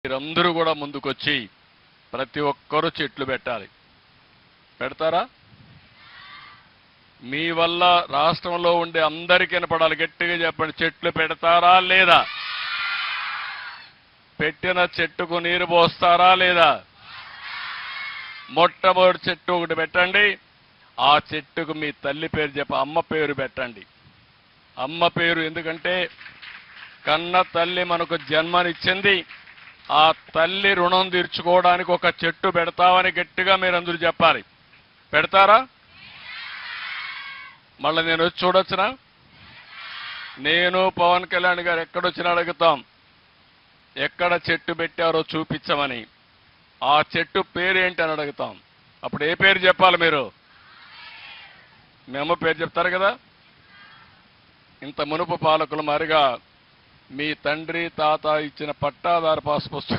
మీరందరూ కూడా ముందుకొచ్చి ప్రతి ఒక్కరూ చెట్లు పెట్టాలి. పెడతారా? మీ వల్ల రాష్ట్రంలో ఉండే అందరికీ వినపడాలి. గట్టిగా చెప్పండి, చెట్లు పెడతారా లేదా? పెట్టిన చెట్టుకు నీరు పోస్తారా లేదా? మొట్టమొదటి చెట్టు ఒకటి పెట్టండి. ఆ చెట్టుకు మీ తల్లి పేరు చెప్ప, అమ్మ పేరు పెట్టండి. అమ్మ పేరు ఎందుకంటే కన్న తల్లి మనకు జన్మనిచ్చింది. ఆ తల్లి రుణం తీర్చుకోవడానికి ఒక చెట్టు పెడతామని గట్టిగా మీరందరూ చెప్పాలి. పెడతారా? మళ్ళీ నేను వచ్చి చూడొచ్చునా? నేను పవన్ కళ్యాణ్ గారు ఎక్కడొచ్చినా అడుగుతాం, ఎక్కడ చెట్టు పెట్టారో చూపించమని. ఆ చెట్టు పేరేంటి అని అడుగుతాం. అప్పుడు ఏ పేరు చెప్పాలి మీరు? మీ అమ్మ పేరు చెప్తారు కదా. ఇంత మునుపు పాలకులు మరిగా మీ తండ్రి తాత ఇచ్చిన పట్టాదారు పాస్ పుస్తకం